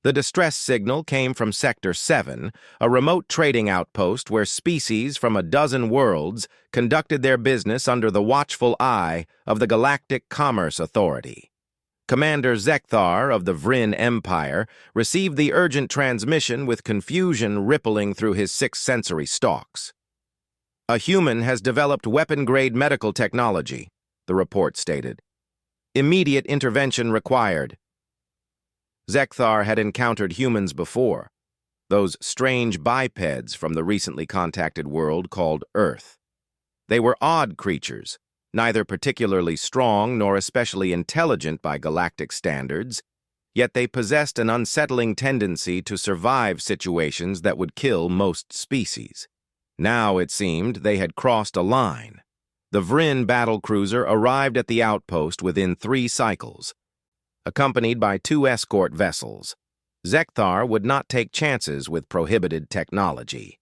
The distress signal came from Sector 7, a remote trading outpost where species from a dozen worlds conducted their business under the watchful eye of the Galactic Commerce Authority. Commander Zekthar of the Vryn Empire received the urgent transmission with confusion rippling through his six sensory stalks. "A human has developed weapon-grade medical technology," the report stated. "Immediate intervention required." Zekthar had encountered humans before, those strange bipeds from the recently contacted world called Earth. They were odd creatures, neither particularly strong nor especially intelligent by galactic standards, yet they possessed an unsettling tendency to survive situations that would kill most species. Now, it seemed, they had crossed a line. The Vryn battlecruiser arrived at the outpost within 3 cycles, accompanied by 2 escort vessels. Zekthar would not take chances with prohibited technology.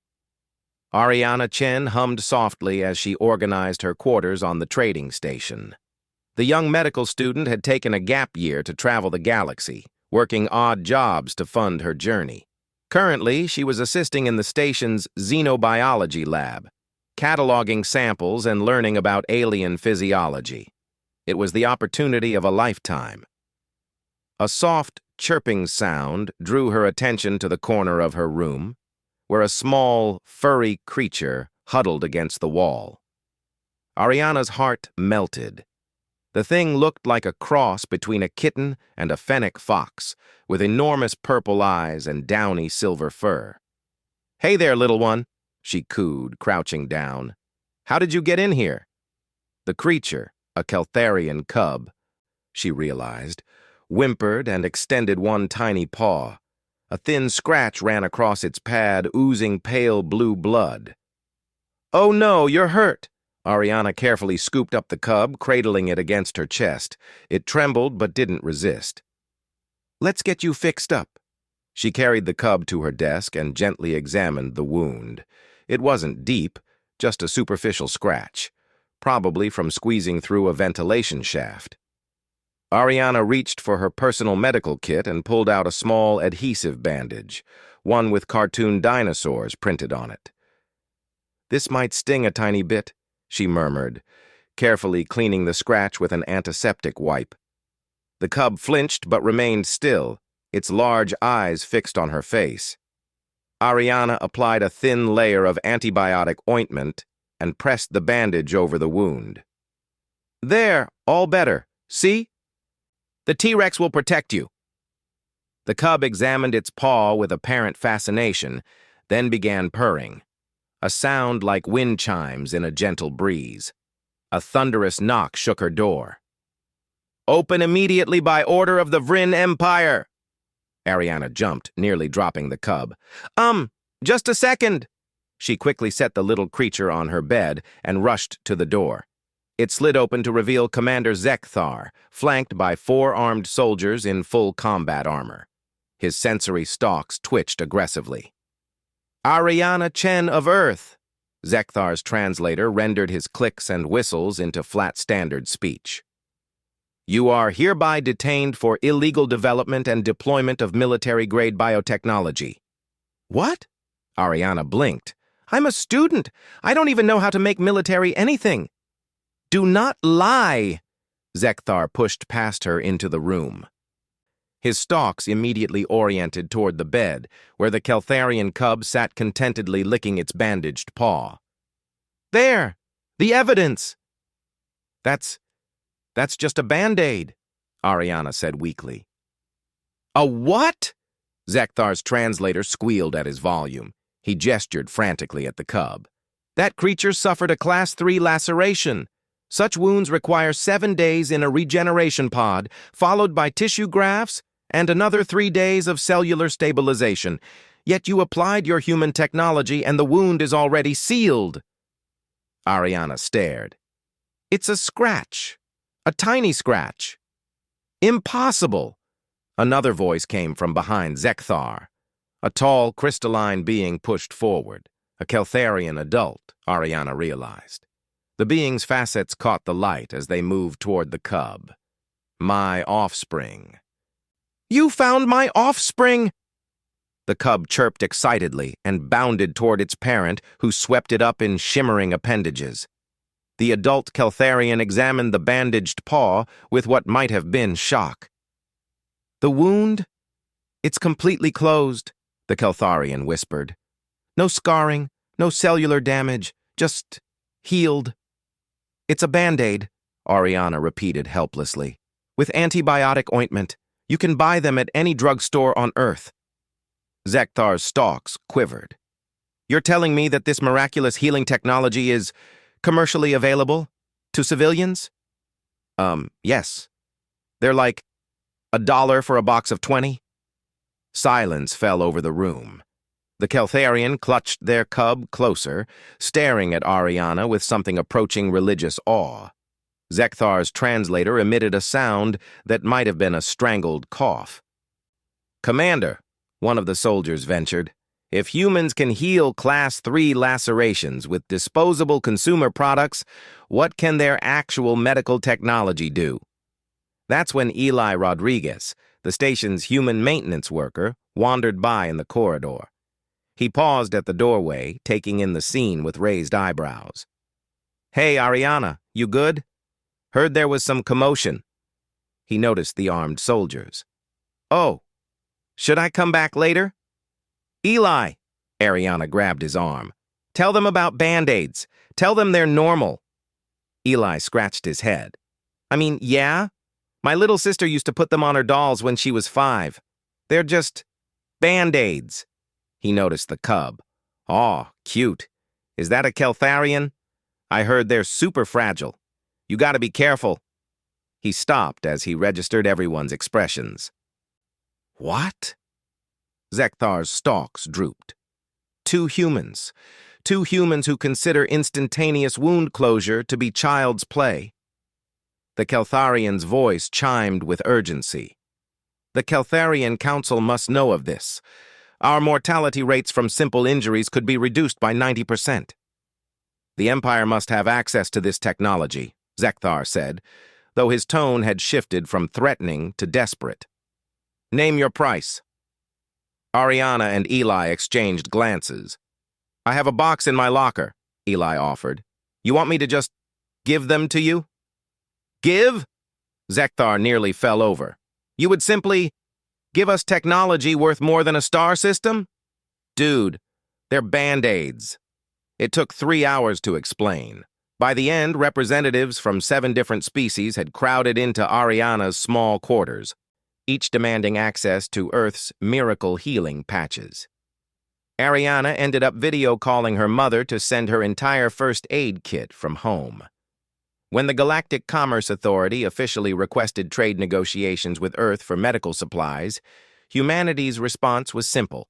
Ariana Chen hummed softly as she organized her quarters on the trading station. The young medical student had taken a gap year to travel the galaxy, working odd jobs to fund her journey. Currently, she was assisting in the station's xenobiology lab, cataloging samples and learning about alien physiology. It was the opportunity of a lifetime. A soft, chirping sound drew her attention to the corner of her room, where a small, furry creature huddled against the wall. Ariana's heart melted. The thing looked like a cross between a kitten and a fennec fox, with enormous purple eyes and downy silver fur. "Hey there, little one," she cooed, crouching down. "How did you get in here?" The creature, a Keltharian cub, she realized, whimpered and extended one tiny paw. A thin scratch ran across its pad, oozing pale blue blood. "Oh no, you're hurt!" Ariana carefully scooped up the cub, cradling it against her chest. It trembled but didn't resist. "Let's get you fixed up." She carried the cub to her desk and gently examined the wound. It wasn't deep, just a superficial scratch, probably from squeezing through a ventilation shaft. Ariana reached for her personal medical kit and pulled out a small adhesive bandage, one with cartoon dinosaurs printed on it. "This might sting a tiny bit," she murmured, carefully cleaning the scratch with an antiseptic wipe. The cub flinched but remained still, its large eyes fixed on her face. Ariana applied a thin layer of antibiotic ointment and pressed the bandage over the wound. "There, all better. See? The T-Rex will protect you." The cub examined its paw with apparent fascination, then began purring, a sound like wind chimes in a gentle breeze. A thunderous knock shook her door. "Open immediately by order of the Vryn Empire." Ariana jumped, nearly dropping the cub. Just a second." She quickly set the little creature on her bed and rushed to the door. It slid open to reveal Commander Zekthar, flanked by 4 armed soldiers in full combat armor. His sensory stalks twitched aggressively. "Ariana Chen of Earth," Zekthar's translator rendered his clicks and whistles into flat standard speech. "You are hereby detained for illegal development and deployment of military-grade biotechnology." "What?" Ariana blinked. "I'm a student. I don't even know how to make military anything." "Do not lie!" Zekthar pushed past her into the room. His stalks immediately oriented toward the bed, where the Keltharian cub sat contentedly licking its bandaged paw. "There! The evidence!" That's just a Band-Aid," Ariana said weakly. "A what?" Zekthar's translator squealed at his volume. He gestured frantically at the cub. "That creature suffered a Class 3 laceration. Such wounds require 7 days in a regeneration pod, followed by tissue grafts and another 3 days of cellular stabilization. Yet you applied your human technology and the wound is already sealed." Ariana stared. "It's a scratch. A tiny scratch." "Impossible!" Another voice came from behind Zekthar. A tall, crystalline being pushed forward. A Keltharian adult, Ariana realized. The being's facets caught the light as they moved toward the cub. "My offspring." You found my offspring! The cub chirped excitedly and bounded toward its parent, who swept it up in shimmering appendages. The adult Keltharian examined the bandaged paw with what might have been shock. The wound? It's completely closed, the Keltharian whispered. No scarring, no cellular damage, just healed. It's a Band-Aid, Ariana repeated helplessly. With antibiotic ointment. You can buy them at any drugstore on Earth. Zekthar's stalks quivered. You're telling me that this miraculous healing technology is commercially available to civilians? Yes. They're like $1 for a box of 20? Silence fell over the room. The Keltharian clutched their cub closer, staring at Ariana with something approaching religious awe. Zekthar's translator emitted a sound that might have been a strangled cough. Commander, one of the soldiers ventured, if humans can heal Class 3 lacerations with disposable consumer products, what can their actual medical technology do? That's when Eli Rodriguez, the station's human maintenance worker, wandered by in the corridor. He paused at the doorway, taking in the scene with raised eyebrows. Hey, Ariana, you good? Heard there was some commotion. He noticed the armed soldiers. Oh, should I come back later? Eli, Ariana grabbed his arm. Tell them about Band-Aids. Tell them they're normal. Eli scratched his head. I mean, yeah? My little sister used to put them on her dolls when she was 5. They're just Band-Aids. He noticed the cub. Aw, cute. Is that a Keltharian? I heard they're super fragile. You gotta be careful. He stopped as he registered everyone's expressions. What? Zekthar's stalks drooped. Two humans who consider instantaneous wound closure to be child's play. The Keltharian's voice chimed with urgency. The Keltharian Council must know of this. Our mortality rates from simple injuries could be reduced by 90%. The Empire must have access to this technology, Zekthar said, though his tone had shifted from threatening to desperate. Name your price. Ariana and Eli exchanged glances. I have a box in my locker, Eli offered. You want me to just give them to you? Give? Zekthar nearly fell over. You would simply give us technology worth more than a star system? Dude, they're Band-Aids. It took 3 hours to explain. By the end, representatives from 7 different species had crowded into Ariana's small quarters, each demanding access to Earth's miracle healing patches. Ariana ended up video calling her mother to send her entire first aid kit from home. When the Galactic Commerce Authority officially requested trade negotiations with Earth for medical supplies, humanity's response was simple.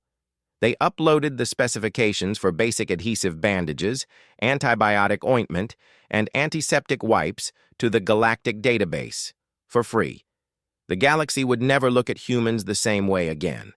They uploaded the specifications for basic adhesive bandages, antibiotic ointment, and antiseptic wipes to the Galactic Database for free. The galaxy would never look at humans the same way again.